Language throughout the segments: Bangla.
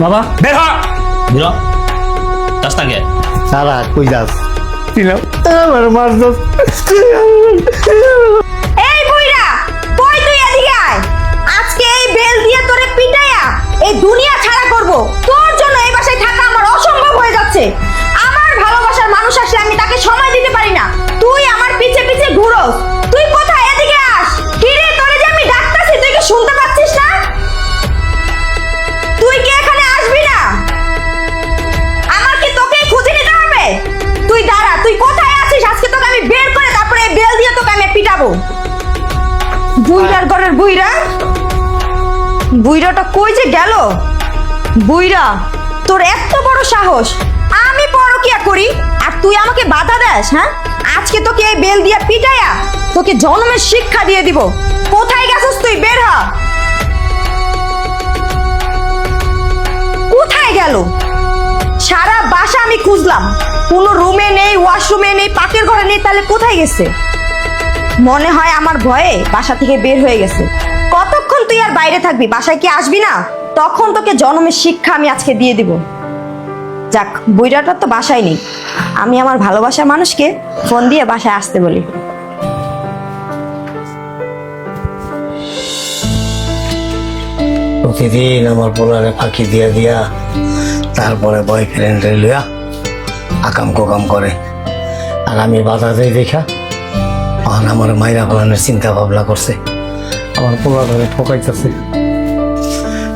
বাবা বের হ বের হ রাস্তাকে সারা কই যাস দিলাম আমার মার দোস এই বুইড়া কই তুই এদিকে আয় আজকে এই বেল দিয়ে তোরে পিটাইয়া এই দুনিয়া ছাড়া করব তোর জন্য এই বাসায় থাকা আমার অসম্ভব হয়ে যাচ্ছে আমার ভালোবাসার মানুষ আসলে আমি তাকে সময় দিতে পারি না তুই আমার পিছে পিছে ঘুরোস তুই কোথায় এদিকে আস কি রে তোরে যে আমি ডাকতাছি তুই কি শুনতে পাচ্ছিস না তুই কি এখানে আসবি না আমার কি তোকে খুঁজে নিতে হবে তুই দাঁড়া তুই কোথায় আছিস আজকে তোকে আমি বের করে তারপরে এই বেল দিয়ে তোকে আমি পিটাবো বুইড়ার ঘরের বুইড়া বুইড়াটা কই যে গেল বুইড়া তোর এত বড় সাহস আমি পরকিয়া করি আর তুই আমাকে বাধা দেস হ্যাঁ আজকে তোকে এই বেল দিয়ে পিটাইয়া তোকে জন্মের শিক্ষা দিয়ে দিব কোথায় গেছিস তুই বের হ কোথায় গেল সারা বাসা আমি খুঁজলাম কোনো রুমে নেই ওয়াশরুমে নেই পাকের ঘরে নেই তাহলে কোথায় গেছে মনে হয় আমার ভয়ে বাসা থেকে বের হয়ে গেছে কতক্ষণ তুই আর বাইরে থাকবি বাসায় কি আসবি না তখন তোকে জন্মের শিক্ষা আমি আজকে দিয়ে দিব যাক বুইড়াটা তো বাসায় নেই আমি আমার ভালোবাসার মানুষকে ফোন দিয়ে বাসায় আসতে বলি প্রতিদিন আমার পোলারে ফাঁকি দিয়া দিয়া তারপরে বয়ফ্রেন্ড লইয়া আকাম কোকাম করে আর আমি বাধা দেই দেখা তখন আমার মাইরা ফেলানোর চিন্তা ভাবনা করছে আমার পোলারে ঠকাইতেছে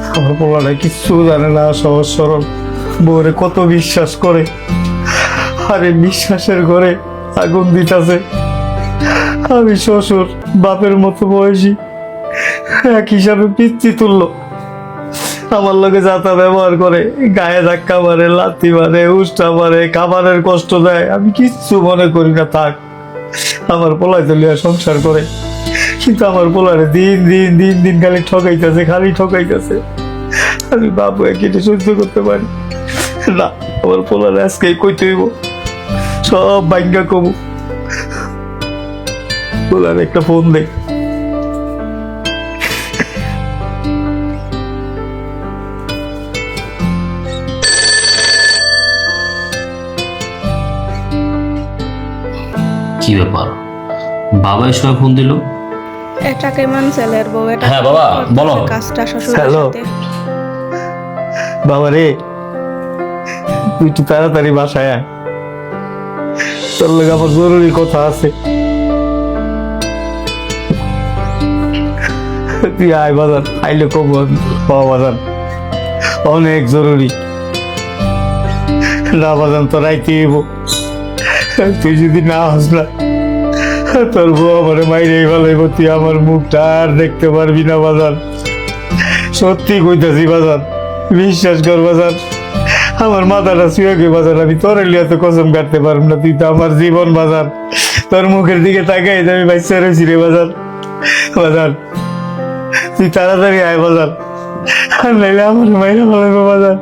আমার পোলারে কিচ্ছু জানে না সহজ সরল বউরে কত বিশ্বাস করে আরে বিশ্বাসের ঘরে আগুন দিতেছে আমি শ্বশুর বাপের মতো বয়সী এক হিসাবে পিচ্ছি তুললো আমার লোকে যাতা ব্যবহার করে গায়ে ধাক্কা মারে লাথি মারে উষ্টা মারে খাবারের কষ্ট দেয় আমি কিচ্ছু মনে করি না থাক আমার পোলায় তো লিয়া সংসার করে কিন্তু আমার পোলারে দিন দিন দিন দিন খালি ঠকাইতেছে আমি বাবু কেটে সহ্য করতে পারি না আমার পোলারে আজকে কইতে হইব সব ভাঙ্গা কমু পোলারে একটা ফোন দেখ কি ব্যাপার বাবা এই সময় ফোন দিল এটা কেমন ছেলের বউ এটা হ্যাঁ বাবা, বলো। কাজটা শ্বশুরের হ্যালো। সাথে বাবা রে তুই একটু তাড়াতাড়ি বাসায় আয় তোর লোক আমার জরুরি কথা আছে তুই আয় বাজার আইলে কব পাওয়া বাজার অনেক জরুরি না বাজান তো রাইতে তুই যদি না হাস না তোর বউ আমার মাইরে ভালো তুই আমার মুখটা আর দেখতে পারবি না বাজার সত্যি কইতাছি বাজার বিশ্বাস কর বাজার আমার মাথাটা শুয়ে গে বাজার আমি তোর লিয়া তো কসম কাটতে পারব না তুই তো আমার জীবন বাজার তোর মুখের দিকে তাকাই আমি বাচ্চা রয়েছি রে বাজার বাজার তুই তাড়াতাড়ি আয় বাজার আর নাইলে আমার মাইরা ভালো বাজার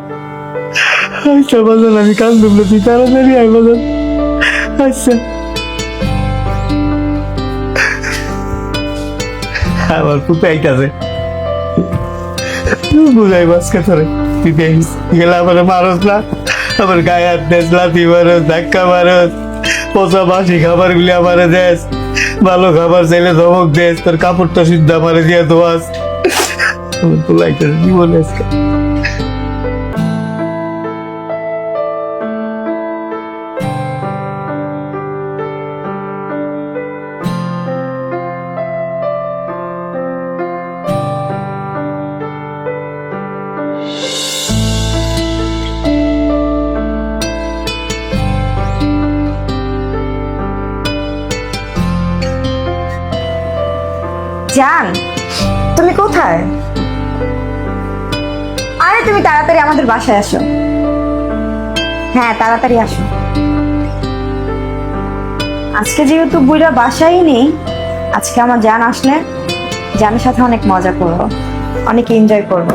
আচ্ছা বাজার আমি কান্দুম না তুই তাড়াতাড়ি আয় বাজার আচ্ছা আমার পুতে আইতাছে বুঝাই বাসকে তোরে তুই দেখিস গেলে আমার মারস না আমার গায়ে হাত দেশ লাথি মারস ধাক্কা মারস পচা বাসি খাবার গুলি আমারে দেশ ভালো খাবার চাইলে ধমক দেশ তোর কাপড়টা শুদ্ধ আমারে দিয়ে ধোয়াস আমার তো লাগতেছে জীবনে আজকে জান তুমি কোথায় আরে তুমি তাড়াতাড়ি আমাদের বাসায় আসো হ্যাঁ তাড়াতাড়ি আসো আজকে যেহেতু বুইড়া বাসায় নেই আজকে আমার জান আসলে জানের সাথে অনেক মজা করবো অনেক এনজয় করবো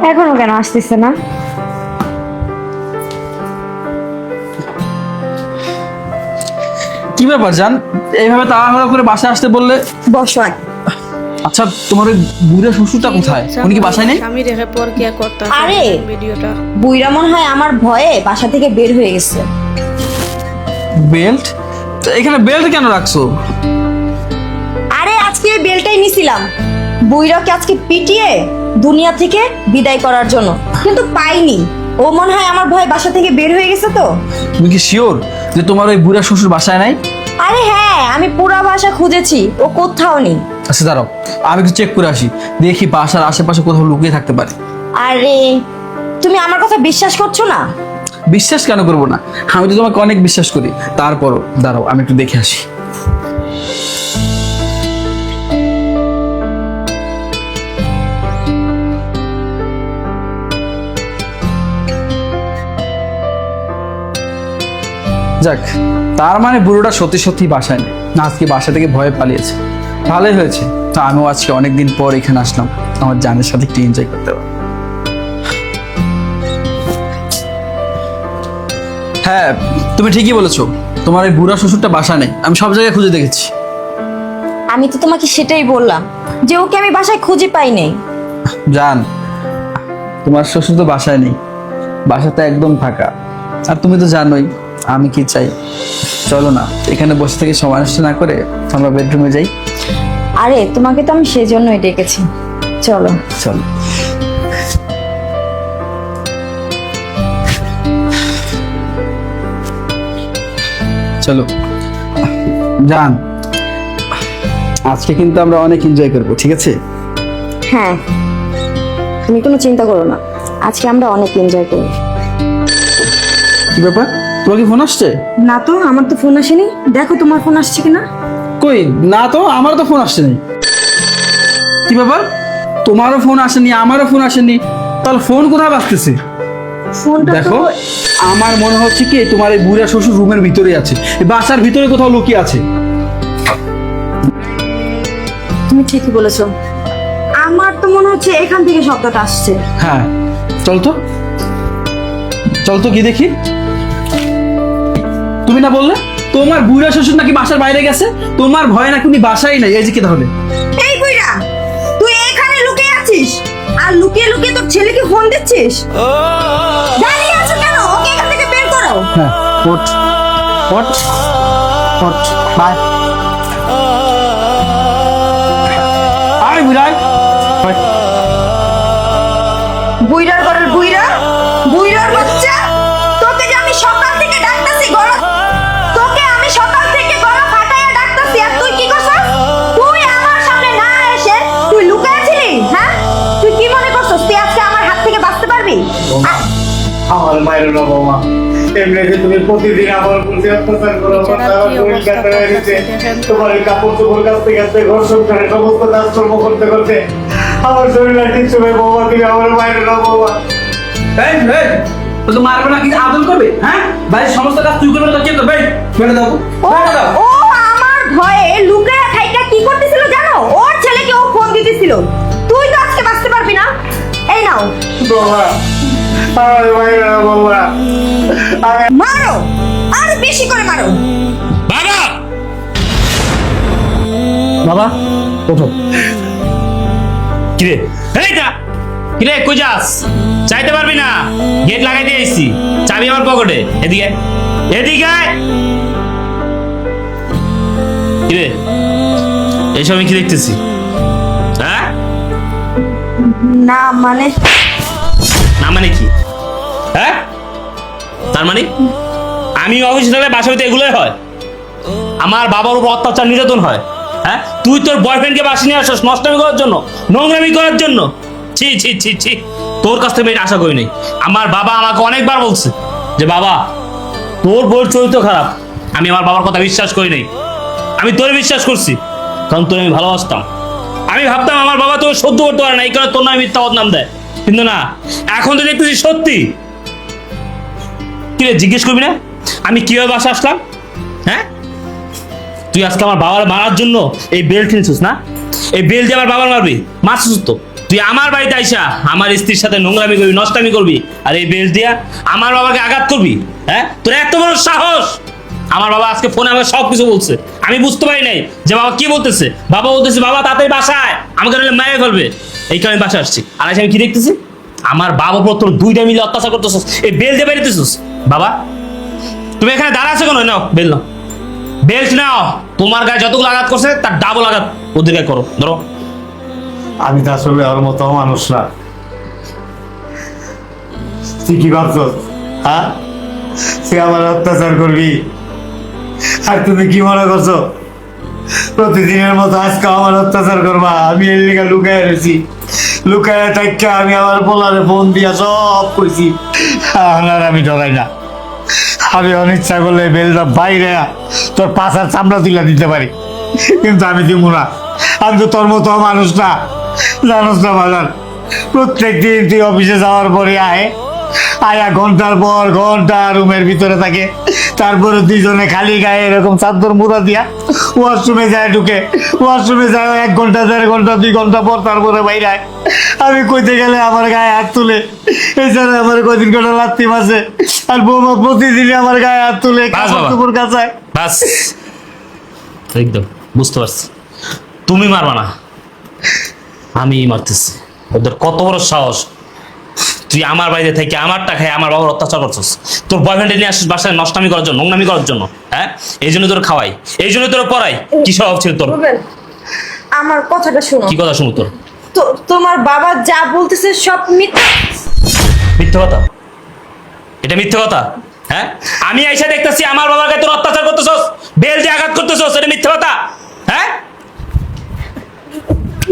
এখনো কেন আসতেছে না কি ব্যাপার জান এইভাবে তাড়াহুড়ো করে বাসায় আসতে বললে? বসো আগে। আচ্ছা তোমার ওই বুড়া শ্বশুরটা কোথায়? উনি কি বাসায় নেই? স্বামী রেখে পর কে করতে আরে! ভিডিওটা বুইরা মনে হয় আমার ভয়ে বাসা থেকে বের হয়ে গেছে। বেল্ট? তো এখানে বেল্ট কেন রাখছো? আরে আজকে এই বেলটাই নিছিলাম বুইরাকে আজকে পিটিয়ে দুনিয়া থেকে বিদায় করার জন্য, কিন্তু পাইনি। ও মনে হয় আমার ভয়ে বাসা থেকে বের হয়ে গেছে তো। তুমি কি শিওর যে তোমার ওই বুড়া শ্বশুর বাসায় নাই? আরে হ্যাঁ, আমি পুরা বাসা খুঁজেছি, ও কোথাও নেই। আচ্ছা দাঁড়াও, আমি একটু চেক করে আসি, দেখি বাসার আশেপাশে কোথাও লুকিয়ে থাকতে পারে। আরে তুমি আমার কথা বিশ্বাস করছো না? বিশ্বাস কেন করবো না, আমি তো তোমাকে অনেক বিশ্বাস করি। তারপরও দাঁড়াও, আমি একটু দেখে আসি। যাক, তার মানে বুড়োটা সত্যি সত্যি বাসায় নেই, না আজকে বাসা থেকে ভয়ে পালিয়েছে। ভালোই হয়েছে, তা আমিও আজকে অনেকদিন পর এখানে আসলাম আমার জানের সাথে একটু এনজয় করতে পারবো। হ্যাঁ, তুমি ঠিকই বলেছো, তোমার এই বুড়া শ্বশুরটা বাসা নেই, আমি সব জায়গায় খুঁজে দেখেছি। আমি তো তোমাকে সেটাই বললাম যে ওকে আমি বাসায় খুঁজে পাই নাই। জান, তোমার শ্বশুর তো বাসায় নেই, বাসাটা একদম ফাঁকা। আর তুমি তো জানোই আমি কি চাই। চলো না, এখানে বসে থেকে সময় নষ্ট না করে আমরা বেডরুমে যাই। আরে তোমাকে তো আমি সেজন্যই ডেকেছি, চলো। চলো। চলো জান, আজকে কিন্তু আমরা অনেক এনজয় করবো, ঠিক আছে? হ্যাঁ, তুমি কোনো চিন্তা করো না, আজকে আমরা অনেক এনজয় করব। কি ব্যাপার, তোমার কি ফোন আসছে? না তো, আমার তো ফোন আসেনি। দেখো তোমার ফোন আসছে কিনা। কই না তো, আমারও তো ফোন আসছে না। কি ব্যাপার, তোমারও ফোন আসেনি আমারও ফোন আসেনি, তাহলে ফোন কোথায় বাজতেছে? ফোনটা তো দেখো, আমার মনে হচ্ছে কি তোমার এই বুড়া শ্বশুর রুমের ভিতরে আছে, এই বাসার ভিতরে কোথাও লুকিয়ে আছে। তুমি ঠিকই বলেছো, আমার তো মনে হচ্ছে এখান থেকে শব্দটা আসছে। হ্যাঁ, চল তো, চল তো কি দেখি। তুমি না বললে তোমার বুড়া শ্বশুর নাকি বাসার বাইরে গেছে, তোমার ভয় নাকি উনি বাসাই নাই? এই যে কি তাহলে? এই বুইড়া, তুই এখানে লুকিয়ে আছিস আর লুকিয়ে লুকিয়ে তোর ছেলেকে ফোন দিচ্ছিস? দাঁড়িয়ে আছো কেন? ওকে এখান থেকে বের করো। হ্যাঁ, ওঠ ওঠ ওঠ, বাই। আয় বুড়াই, বাই। বুইড়ার ঘরের বুইড়া, বুইড়ার বাচ্চা, তোকে যে আমি সকাল থেকে ডাকতাছি গলা, তোকে আমি সকাল থেকে গলা ফাটাইয়া ডাকতাছি, আর তুই কি করছস? তুই আমার সামনে না এসে তুই লুকায় ছিলি, হ্যাঁ? তুই কি মনে করছস তুই আজকে আমার হাত থেকে বাঁচতে পারবি? আমার মায়ের না বৌমা, এমনিতে তুমি প্রতিদিন আমার প্রতি অত্যাচার করো, আমার শরীর কাটা হয়ে গেছে। তোমার এই কাপড় চোপড় কাচতে কাচতে ঘর সংসারে সমস্ত কাজকর্ম করতে করতে আমার শরীর আর কিচ্ছু নেই বৌমা, তুমি আমার মায়ের না বৌমা। এই এই, তো তো মারবে না, কি আদর করবে? হ্যাঁ, বাড়ির সমস্ত কাজ তুই করবে তো কে করবে? বেড়ে দাও, বেড়ে দাও। ও আমার ভয়ে লুকায়া থাইকা কি করতেছিল জানো? ওর ছেলেকে ও ফোন দিতেছিল। তুই তো আজকে বাঁচতে পারবি না। এই নাও, বৌমা, আমার মায়ের না বৌমা। মারো, আরো বেশি করে মারো। বাবা! বাবা ওঠো। কিরে এইটা, কিরে কই যাস? চাইতে পারবি না, গেট লাগাই দিয়ে এসছি, চাবি আমার পকেটে। এদিকে এদিকে আয়। কিরে এইসব আমি কি দেখতেছি? হ্যাঁ, না মানে না মানে কি? হ্যাঁ, তার মানে আমি অফিসে থাকলে বাসা হইতে এগুলোই হয়? আমার বাবার উপর অত্যাচার নির্যাতন হয়? হ্যাঁ, তুই তোর বয়ফ্রেন্ডকে বাসা নিয়ে আসছ নষ্টামি করার জন্য, নোংরামি করার জন্য? ছি ছি ছি ছি, তোর কাছ থেকে আমি এটা আশা করি নাই। আমার বাবা আমাকে অনেকবার বলছে যে বাবা তোর বউর চরিত্র খারাপ। আমি আমার বাবার কথা বিশ্বাস করি নাই, আমি তোর বিশ্বাস করছি, কারণ তোর আমি ভালোবাসতাম। আমি ভাবতাম আমার বাবা তোকে সহ্য করতে পারে না, এই কারণে তোর নামে মিথ্যা বদনাম দেয়। কিন্তু না, এখন তো দেখতেছি সত্যি। কি রে, জিজ্ঞেস করবি না আমি কিভাবে বাসা আসলাম? হ্যাঁ, তুই আজকে আমার বাবার মারার জন্য এই বেল্ট কিনছিস না? এই বেল্ট দিয়ে আমার বাবার মারবি? মারছিস তো তুই আমার বাড়িতে আইসা আমার স্ত্রীর সাথে নোংরামি করবি, নষ্টামি করবি, আর এই বেল্ট দিয়া আমার বাবাকে আঘাত করবি? হ্যাঁ, তোর এত বড় সাহস! আমার বাবা আজকে ফোনে আমাকে সব কিছু বলছে, আমি বুঝতে পারি নাই যে বাবা কি বলতেছে। বাবা বলতেছে বাবা তাড়াতাড়ি বাসায়, আমাকে নাহলে মেরে ফেলবে। এই কারণে আমি বাসায় আসছি। আর এসে আমি কি দেখতেছি, আমার বাবা উপর তোর দুইটা মিলে অত্যাচার করতেছিস, এই বেল দিয়ে বেরিতেছিস। বাবা তুমি এখানে দাঁড়া আছো কেন? নাও বেল নাও, বেল্ট নাও। তোমার গায়ে যতগুলো আঘাত করছে তার ডাবল আঘাত ওদের গায়ে করো, ধরো। আমি তো আসলে ওর মতো মানুষ না। তুই কি ভাবছস? হ্যাঁ, তুই আমার অত্যাচার করবি? আর তুমি কি মনে করছো প্রতিদিনের মতো আজকে আমার অত্যাচার করবা? আমি এর লিগা লুকায় রয়েছি, লুকায় থাকা আমি আমার পোলারে ফোন দিয়া সব কইছি। আর আমি ডরাই না। আমি অনিচ্ছা করলে বেলটা বাইরে তোর পাশার চামড়া তুলে দিতে পারি, কিন্তু আমি দিব না। আমি তো তোর মতো মানুষ না, জানোস না বাজার। প্রত্যেক দিন তুই অফিসে যাওয়ার পরে আয়া ঘন্টার পর ঘন্টা রুমের ভিতরে থাকে, তারপরে দুইজনে খালি গায়ে এরকম চাদর মুড়া দিয়া ওয়াশরুমে যায়, ঢুকে ওয়াশরুমে যায় 1 ঘন্টা 1.5 ঘন্টা 2 ঘন্টা পর তারপরে বাইরে আয়। আমি কইতে গেলে আমার গায়ে হাত তুলে, এছাড়া আমার কদিন করে লাত্তি মাসে, আর বৌমা প্রতিদিনই আমার গায়ে হাত তুলে কাপড় চোপড় কাচায়। বাস, একদম বুঝতে পারছি। তুমি মারবা না, আমি মারতেছি। ওদের কত বড় সাহস, তুই আমার বাড়িতে থেকে আমারটা খাই আমার বাবার অত্যাচার করছিস। তোর বয়ফ্রেন্ডে নিয়ে আসিস বাসায় নষ্টামি করার জন্য, নোংনামি করার জন্য। হ্যাঁ, এই জন্য তোর খাওয়াই, এই জন্য তোর পড়াই। কি স্বভাব ছিল তোর? রুবেল, আমার কথাটা শোনো। কি কথা শুনো তোর? তোমার বাবা যা বলতেছে সব মিথ্যা। মিথ্যে কথা? এটা মিথ্যে কথা? হ্যাঁ, আমি এসে দেখতেছি আমার বাবাকে তোর অত্যাচার করতেছস, বেল দিয়ে আঘাত করতেছস, এটা মিথ্যে কথা? হ্যাঁ,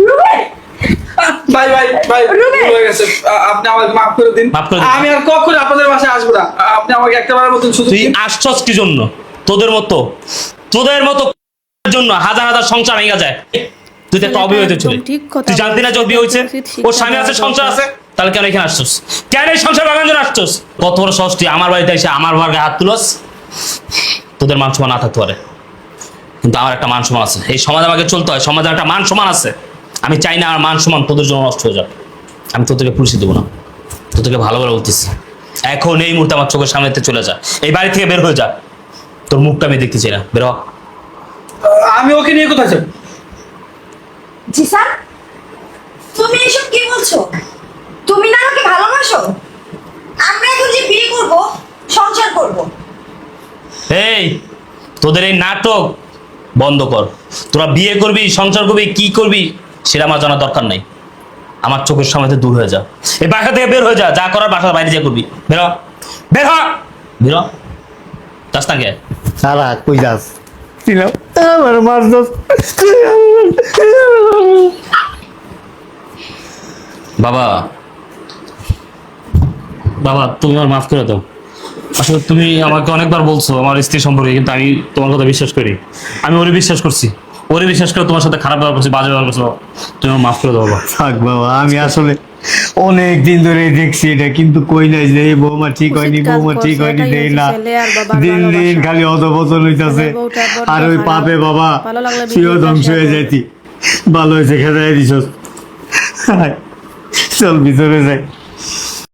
রুবেল, ভাই ভাই ভাই, রুবেল! ভুল হয়ে গেছে। আপনি আমাকে মাফ করে দিন। মাফ করে দিন। আমি আর কখনো আপনাদের বাসায় আসবো না। আপনি আমাকে একটাবারের মতন সুযোগ তুই দিন। আসছস কি জন্য? তোদের মতো জন্য হাজার হাজার সংসার ভেঙে যায়। তুই তো একটা অবিবাহিত ছেলে, একদম ঠিক কথা তুই জানতি না যে ওর বিয়ে হয়েছে, উচিত ওর স্বামী আছে, শিক্ষা সংসার দেওয়া আছে, তাহলে কেন এখানে আসছস? কেন এই সংসার ভাঙার জন্য আসছস? কত বড় সাহস তুই আমার বাড়িতে এসে আমার বাবার গায়ে হাত তুলস? তোদের মান সম্মান না থাকতে পারে, কিন্তু আমার একটা মান সম্মান আছে। এই সমাজে আমাকে চলতে হয়, সমাজে একটা মান সম্মান আছে। আমি চাই না আমার মান সম্মান তোদের জন্য নষ্ট হয়ে যাবে। আমি তোদেরকে পুলিশে দেবো না, তোদেরকে ভালো করে বলতেছি। এখন এই মুহূর্তে আমার চোখের সামনে থেকে চলে যা, এই বাড়ি থেকে বের হয়ে যা। তোর মুখটা আমি দেখতে চাই না, বের হ। আমি ওকে নিয়ে কোথায় যাব? জিসান, তুমি এসব কি বলছো? তুমি না আমাকে ভালোবাসো? আমরা এখন যে বিয়ে করব, সংসার করব। এই তোদের এই নাটক বন্ধ কর। তোরা বিয়ে করবি, সংসার করবি, কি করবি সেটা আমার জানার দরকার নাই। আমার চোখের সামনে থেকে দূর হয়ে যা, এই বাসা থেকে বের হয়ে যা। যা করার বাসার বাইরে যা করবি, বের হ, বের হ, বের হ। যাস না কে? সারা কই যাস? ছিলাম আমার মারছস। বাবা, বাবা তুমি আমার মাফ করে দাও। আসলে তুমি আমাকে অনেকবার বলছো আমার স্ত্রী সম্পর্কে, কিন্তু আমি তোমার কথা বিশ্বাস করি। আমি ওরে বিশ্বাস করছি, ওরে বিশ্বাস করে তোমার সাথে খারাপ ব্যবহার করছি, বাজে ব্যবহার করছো। তুমি আমার মাফ করে দাও বাবা। থাক বাবা, আমি আসলে অনেক দিন ধরে দেখছি এটা, কিন্তু কই নাই যে এই বৌমা ঠিক হয়নি, উচিত কাজ বৌমা ঠিক করছে, হয়নি, এটাই দেই হচ্ছে না। ছেলে আর বাবার দিন দিন ভালোবাসা। খালি অধপতন হইতাছে। ছেলে বউটা বড্ড আর ওই খারাপ। পাপে বাবা ভালো লাগলে তুইও ভিডিওটা ধ্বংস share হয়ে করো। যাইতি। ভালো হয়েছে খেতে দিছস। চল ভিতরে যাই।